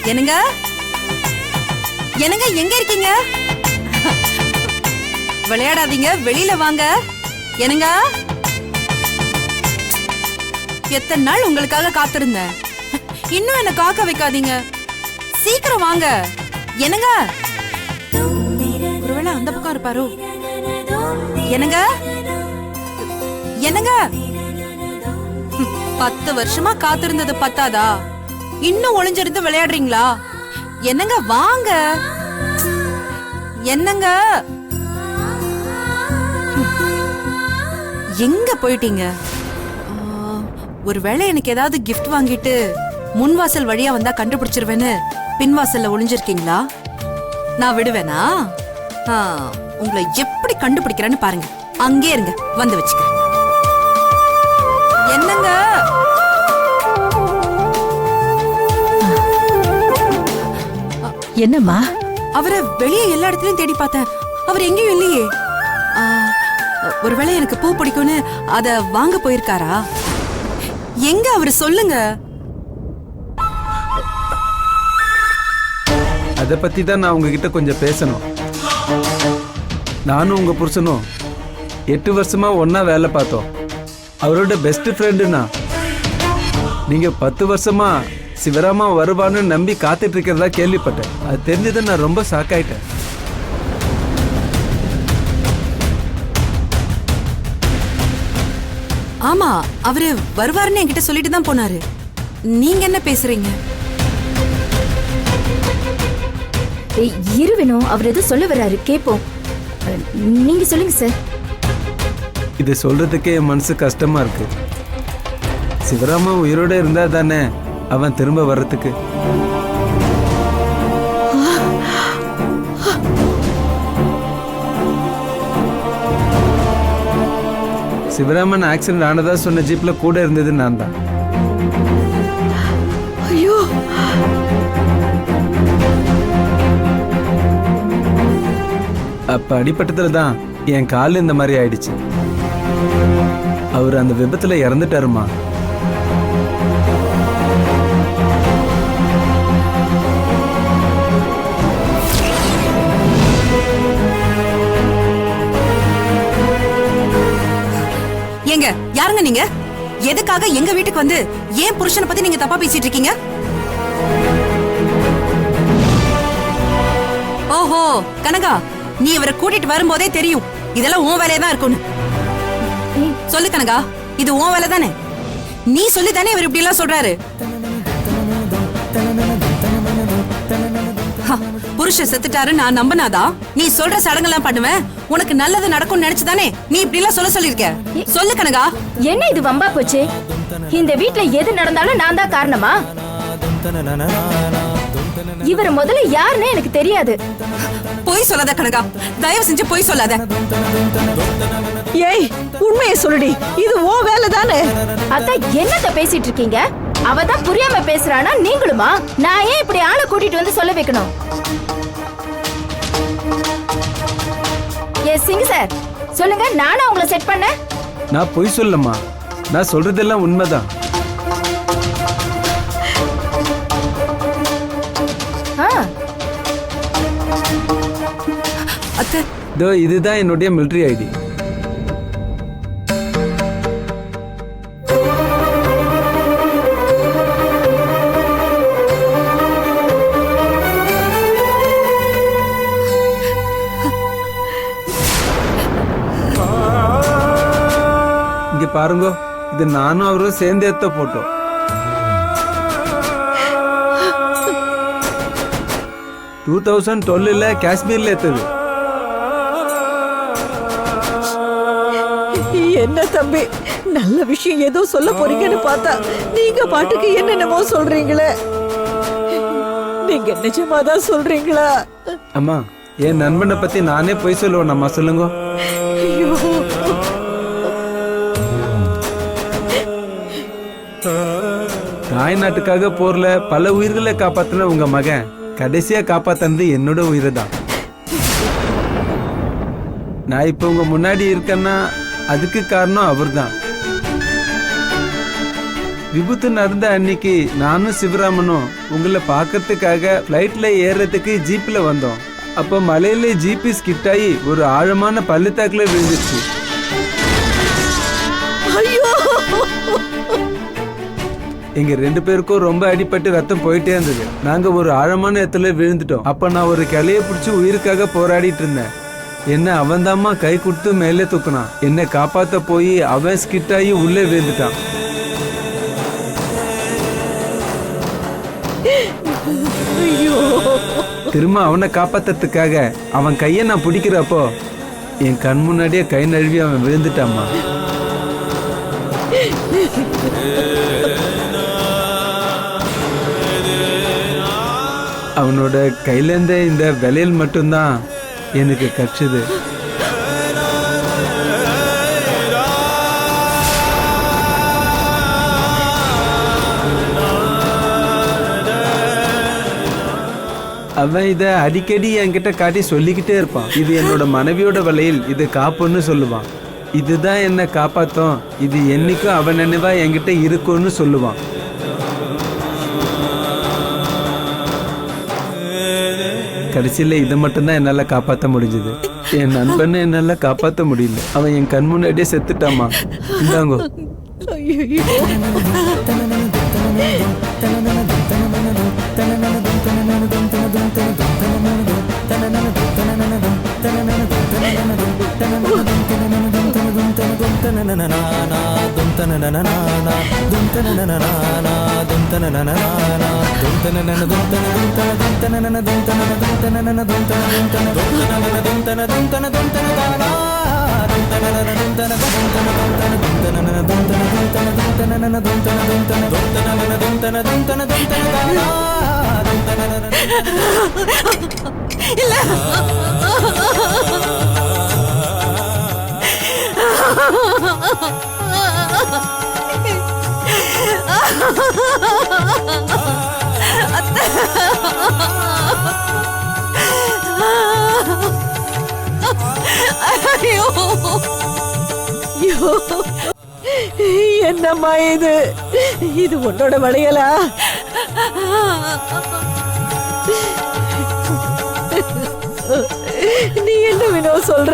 என்னங்க என்னங்க எங்க இருக்கீங்க? விளையாடாதீங்க, வெளியில வாங்க. என்னங்க, எத்தனை நாள் உங்களுக்காக காத்திருந்தேன். இன்னும் என்ன காக்க வைக்காதீங்க, சீக்கிரம் வாங்க. என்னங்க, ஒருவேளை அந்த பக்கம் இருப்பாரோ? என்னங்க என்னங்க, 10 வருஷமா காத்திருந்தது பத்தாதா? இன்னும் ஒளிஞ்சிருந்து விளையாடுறீங்களா? என்னங்க வாங்க. என்னங்க எங்க போயிட்டீங்க? ஒருவேளை எனக்கு ஏதாவது கிஃப்ட் வாங்கிட்டு முன்வாசல் வழியா வந்தா கண்டுபிடிச்சிருவேன்னு பின்வாசல்ல ஒளிஞ்சிருக்கீங்களா? நான் விடுவேனா? உங்களை எப்படி கண்டுபிடிக்கிறேன்னு பாருங்க. அங்கே இருங்க, வந்து வச்சுக்கிறேன். என்னங்க என்னம்மா? அவரை வெளியே எல்லா இடத்துலயும் தேடி பார்த்தேன், அவர் எங்கேயும் இல்லையே. ஒருவேளை எனக்கு பூ பிடிக்கும்னு அத வாங்க போயிருக்காரா? எங்க அவரு சொல்லுங்க. அத பத்தி தான் நான் உங்ககிட்ட கொஞ்சம் பேசணும். நானும் உங்க புருஷனும் 8 வருஷமா ஒன்னா வேலை பார்த்தோம். அவரோட பெஸ்ட் ஃப்ரெண்டுனா நீங்க 10 வருஷமா சிவராமா வருவான்னு நம்பி காத்துட்டு இருக்கிறதா கேள்விப்பட்டேன். அது தெரிஞ்சது நான் ரொம்ப ஷாக் ஆயிட்டேன். ஆமா, அவரு வருவாருன்னு என்கிட்ட சொல்லிட்டு தான் போனாரு. நீங்க என்ன பேசுறீங்க? இருவினோ, அவர் எது சொல்ல வர்றாரு கேப்போம். நீங்க சொல்லுங்க சார். இது சொல்றதுக்கே என் மனசு கஷ்டமா இருக்கு. சிவராமா உயிரோட இருந்தா தானே அவன் திரும்ப வர்றதுக்கு. சிவராமன் ஆக்சிடென்ட் ஆனதா சொன்ன ஜீப்ல கூட இருந்தது நான் தான். ஐயோ, அப்ப அடிப்பட்டதுல தான் என் கால் இந்த மாதிரி ஆயிடுச்சு. அவர் அந்த விபத்துல இறந்துட்டாருமா. ஏங்க, யாருங்க நீங்க? எதுக்காக எங்க வீட்டுக்கு வந்து ஏன் புருஷனை பத்தி நீங்க தப்பா பேசிட்டு இருக்கீங்க? ஓஹோ கனகா, நீ இவரை கூட்டிட்டு வரும்போதே தெரியும் இதெல்லாம் உன் வேலையா தான் இருக்கும்னு. சொல்லு கனகா, இது உன் வேலை தானே? நீ சொல்லி தானே இவர் இப்படி எல்லாம் சொல்றாரு. புருஷன் செத்துட்டாரு நான் நம்பினாதா நீ சொல்ற சடங்கெல்லாம் பண்ணுவேன்? உனக்கு நல்லது நடக்கும் நினைச்சுதானே நீ இப்படி எல்லாம் சொல்ல சொல்லிருக்க. சொல்லு கனகா. என்ன இது வம்பா போச்சு? இந்த வீட்ல எது நடந்தாலும் நான் தான் காரணமா? இவர் முதல்ல யாருன்னு எனக்கு தெரியாது. போய் சொல்லாத கனகா, தயவு செஞ்சு போய் சொல்லாத. ஏய், உண்மையை சொல்லுடி, இது ஓ வேலை தானே. அதான் என்னத்த பேசிட்டு இருக்கீங்க? அவதான் புரியாம பேசுறானா? நீங்களுமா? நான் ஏன் இப்படி ஆளை கூட்டிட்டு வந்து சொல்ல வைக்கணும்? சிங் சார் சொல்லுங்க, நானா உங்களை செட் பண்ண? நான் பொய் சொல்லம்மா, நான் சொல்றதெல்லாம் உண்மைதான். இதுதான் என்னுடைய மிலிட்டரி ஐடி. இங்க பாருங்க, இது நானும் அவரும் சேர்ந்து எடுத்த போட்டோம். டூ 2012 காஷ்மீர்ல எடுத்தது. என்ன தம்பி, நல்ல விஷயம் ஏதோ சொல்ல போறீங்கன்னு பார்த்தா நீங்க பாட்டுக்கு என்னென்னமோ சொல்றீங்களே. நீங்க நிஜமாதான் சொல்றீங்களா? அம்மா, என் நண்பனை பத்தி நானே பொய் சொல்லுவேன். அம்மா சொல்லுங்க. ஐயோ, தாய் நாட்டுக்காக போர்ல பல உயிர்களை காப்பாத்தின உங்க மகன் கடைசியா காப்பாத்தினது என்னோட உயிரை தான். நான் இப்ப உங்க முன்னாடி இருக்கேன்னா அதுக்கு காரணம் அவர்தான். விபத்து நடந்த அன்னைக்கு நானும் சிவராமனும் உங்களை பார்க்கறதுக்காக ஃப்ளைட்ல ஏறுறதுக்கு ஜீப்ல வந்தோம். அப்போ மலையில ஜீப்பு ஸ்கிட் ஆகி ஒரு ஆழமான பள்ளத்தாக்குல விழுந்துச்சு. ஐயோ, எங்க 2 பேருக்கும் ரொம்ப அடிபட்டு ரத்தம் போயிட்டே இருந்தது. நாங்க ஒரு ஆழமான இடத்துல விழுந்துட்டோம். அப்ப நான் ஒரு கிளைய பிடிச்சி உயிருக்காக போராடிட்டு இருந்தேன். என்ன அவன்தாம்மா கை கொடுத்து மேலே தூக்குனான். என்னை காப்பாத்த போய் அவன் ஸ்கிட் ஆகி உள்ளே விழுந்துட்டான். ஐயோ, திரும்ப அவனை காப்பாத்துறதுக்காக அவன் கையை நான் பிடிக்கிறப்போ என் கண் முன்னாடியே கை நழுவி அவன் விழுந்துட்டாம்மா. அவனோட கையிலேருந்த இந்த விலையில் மட்டும்தான் எனக்கு கச்சுது. அவன் இத அடிக்கடி என்கிட்ட காட்டி சொல்லிக்கிட்டே இருப்பான். இது என்னோட மனைவியோட வலையில், இது காப்புன்னு சொல்லுவான். இதுதான் என்ன காப்பாத்தும், இது என்னைக்கும் அவன் நினைவா என்கிட்ட இருக்கும்னு சொல்லுவான். கடைசியில இதை மட்டும்தான் என்னால காப்பாற்ற முடிஞ்சது. என் நண்பனை என்னால காப்பாற்ற முடியல. அவன் என் கண் முன்னாடியே செத்துட்டாமா. இந்தாங்கோ. ஐயோ, என்னம்மா இது? இது உன்னோட வளையலா? நீ என்ன வினோ சொல்ற?